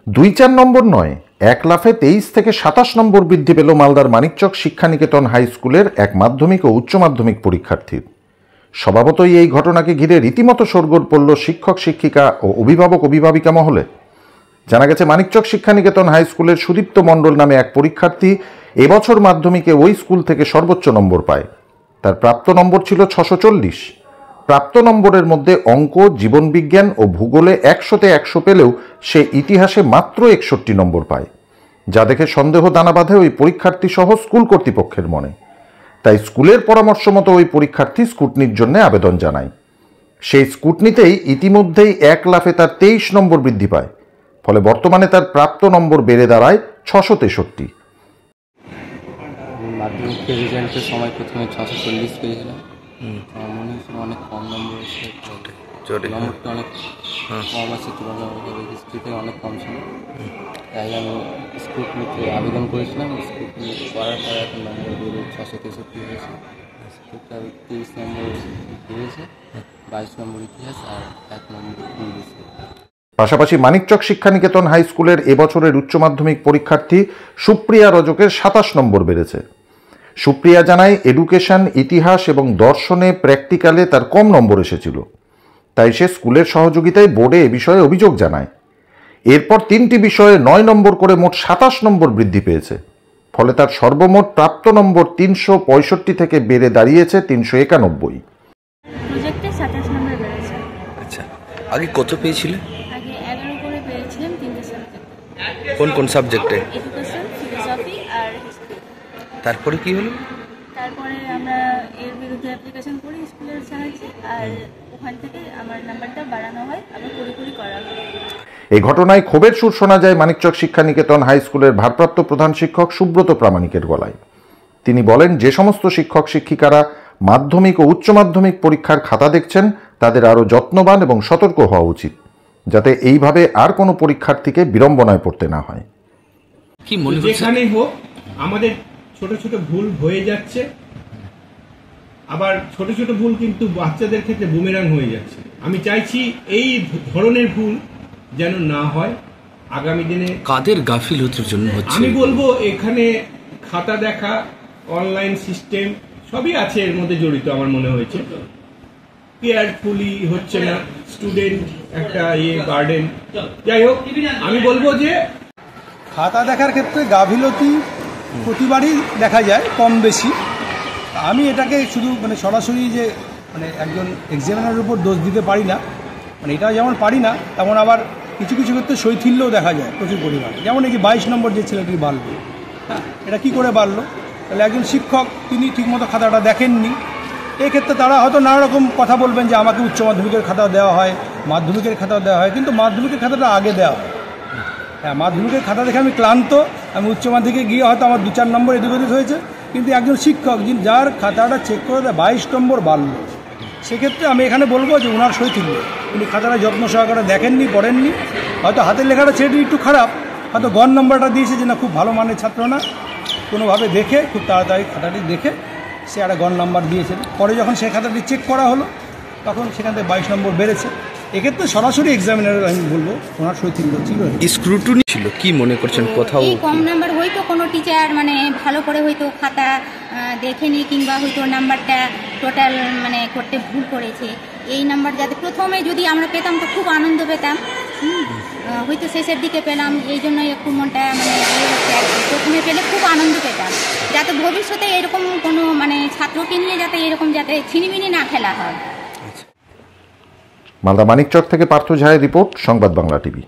2-4 নম্বর নয়, এক লাফে 23 থেকে 27 নম্বর বৃদ্ধি পেল মালদার মানিকচক শিক্ষানিকেতন হাই স্কুলের এক মাধ্যমিক ও উচ্চ মাধ্যমিক পরীক্ষার্থীর। স্বভাবতই এই ঘটনাকে ঘিরে রীতিমতো শোরগোল পড়ল শিক্ষক শিক্ষিকা ও অভিভাবক অভিভাবিকা মহলে। জানা গেছে, মানিকচক শিক্ষানিকেতন হাই স্কুলের সুদীপ্ত মণ্ডল নামে এক পরীক্ষার্থী এবছর মাধ্যমিকে ওই স্কুল থেকে সর্বোচ্চ নম্বর পায়। তার প্রাপ্ত নম্বর ছিল 640। প্রাপ্ত নম্বরের মধ্যে অঙ্ক, জীবনবিজ্ঞান ও ভূগোলে 100-তে 100 পেলেও সে ইতিহাসে মাত্র 61 নম্বর পায়, যা দেখে সন্দেহ দানা বাঁধে ওই পরীক্ষার্থী সহ স্কুল কর্তৃপক্ষের মনে। তাই স্কুলের পরামর্শ মতো ওই পরীক্ষার্থী স্কুটনির জন্য আবেদন জানায়। সেই স্কুটনিতেই ইতিমধ্যেই এক লাফে তার 23 নম্বর বৃদ্ধি পায়। ফলে বর্তমানে তার প্রাপ্ত নম্বর বেড়ে দাঁড়ায় 663। মাধ্যমিক রেজাল্টের সময় প্রথমে 640 পেয়েছিলাম। আমার মনে হয়েছিল অনেক কম নম্বর এসেছে, নম্বরটা অনেক কম আছে, তুলনামূলক হিস্ট্রিতে অনেক কম ছিল। তাই আমি স্কুটনিতে আবেদন করেছিলাম। স্কুটনি করার পর এখন নম্বর বেড়ে 663 হয়েছে। টোটাল 23 নম্বর বেড়েছে, 22 নম্বর ইতিহাস আর 1 নম্বর ইংরেজি। পাশাপাশি মানিকচক শিক্ষানিকেতন হাই স্কুলের এবছরের উচ্চ মাধ্যমিক পরীক্ষার্থী সুপ্রিয়া রজকের 27 নম্বর বেড়েছে। সুপ্রিয়া জানায়, এডুকেশন, ইতিহাস এবং দর্শনে প্র্যাকটিক্যালে তার কম নম্বর এসেছিল। তাই সে স্কুলের সহযোগিতায় বোর্ডে এ বিষয়ে অভিযোগ জানায়। এরপর 3টি বিষয়ে 9 নম্বর করে মোট 27 নম্বর বৃদ্ধি পেয়েছে। ফলে তার সর্বমোট প্রাপ্ত নম্বর 365 থেকে বেড়ে দাঁড়িয়েছে 391। প্রজেক্টে 27 নম্বর বেড়েছে। আচ্ছা, আগে কত পেয়েছিলে? আগে 11 করে পেয়েছিলাম 3টে সাবজেক্টে। কোন কোন সাবজেক্টে? এডুকেশন, ফিলোসফি আর হিস্ট্রি। তারপরে কি হলো? তারপরে আমরা এর বিরুদ্ধে অ্যাপ্লিকেশন করি স্কুলের সাহায্যে, আর ওখান থেকে আমার নাম্বারটা বাড়ানো হয়, আবার পুরোপুরি করা হয়। এই ঘটনায় ক্ষোভের সুর শোনা যায় মানিকচক শিক্ষানিকেতন হাই স্কুলের ভারপ্রাপ্ত প্রধান শিক্ষক সুব্রত প্রামাণিকের গলায়। তিনি বলেন, যে সমস্ত শিক্ষক শিক্ষিকারা মাধ্যমিক ও উচ্চ মাধ্যমিক পরীক্ষার খাতা দেখছেন, তাদের আরও যত্নবান এবং সতর্ক হওয়া উচিত, যাতে এইভাবে আর কোনো পরীক্ষার্থীকে বিড়ম্বনায় পড়তে না হয়। কি মনে হচ্ছে, যেখানে হোক আমাদের ছোট ছোট ভুল হয়ে যাচ্ছে, আবার ছোট ছোট ভুল কিন্তু বাচ্চাদের ক্ষেত্রে বুমেরাং হয়ে যাচ্ছে। আমি চাইছি এই ধরনের ভুল যেন না হয় আগামী দিনে। কাদের গাফিলতির জন্য হচ্ছে? আমি বলবো এখানে খাতা দেখা, অনলাইন সিস্টেম সবই আছে এর মধ্যে জড়িত। আমার মনে হয়েছে কেয়ারফুলি হচ্ছে না, স্টুডেন্ট একটা গার্ডেন। যাই হোক, আমি বলবো যে খাতা দেখার ক্ষেত্রে গাফিলতি প্রতিবারই দেখা যায়, কম বেশি। আমি এটাকে শুধু সরাসরি যে একজন এক্সামিনারের উপর দোষ দিতে পারি না। এটা যেমন পারি না, তেমন আবার কিছু কিছু ক্ষেত্রে শৈথিল্যও দেখা যায় প্রচুর পরিমাণে। যেমন এই যে 22 নম্বর যে ছেলেটি বাড়লো, হ্যাঁ, এটা কি করে বাড়লো? তাহলে একজন শিক্ষক তিনি ঠিকমতো খাতাটা দেখেননি। এক্ষেত্রে তারা হয়তো নানা রকম কথা বলবেন যে আমাকে উচ্চ মাধ্যমিকের খাতাও দেওয়া হয়, মাধ্যমিকের খাতাও দেওয়া হয়, কিন্তু মাধ্যমিকের খাতাটা আগে দেওয়া হয়। হ্যাঁ, মাধ্যমিকের খাতা দেখে আমি ক্লান্ত, আমি উচ্চ মাধ্যমিকে গিয়ে হয়তো আমার 2-4 নম্বর এদিক ওদিক হয়েছে, কিন্তু একজন শিক্ষক যার খাতাটা চেক করে 22 নম্বর বাড়লো, সেক্ষেত্রে আমি এখানে বলবো যে ওনার শৈথিল্য, উনি খাতাটা যত্ন সহকারে দেখেননি, পড়েননি। হয়তো হাতের লেখাটা ছেলেটি একটু খারাপ, হয়তো গড় নম্বরটা দিয়েছে যে না খুব ভালো মানের ছাত্র না, কোনোভাবে দেখে খুব তাড়াতাড়ি খাতাটি দেখে সে একটা গড় নাম্বার দিয়েছেন। পরে যখন সেই খাতাটি চেক করা হলো, তখন সেখান থেকে 22 নম্বর বেড়েছে। এক্ষেত্রে সরাসরি এক্সামিনার আমি বলবো ওনার শৈথিল্য ছিল। স্ক্রুটিনি ছিল, কি মনে করছেন? কোথাও কম নাম্বার হয়তো কোনো টিচার ভালো করে হয়তো খাতা দেখেনি, কিংবা হয়তো নাম্বারটা টোটাল করতে ভুল করেছে। এই নাম্বার যাতে প্রথমে যদি আমরা পেতাম তো খুব আনন্দ পেতাম, হয়তো শেষের দিকে পেলাম, এই জন্য একটু মনটা প্রথমে পেলে খুব আনন্দ পেতাম, যাতে ভবিষ্যতে এরকম কোনো ছাত্রকে নিয়ে যাতে ছিনিমিনি না খেলা হয়। মালদা মানিকচক থেকে পার্থ ঝায়ের রিপোর্ট, সংবাদ বাংলা টিভি।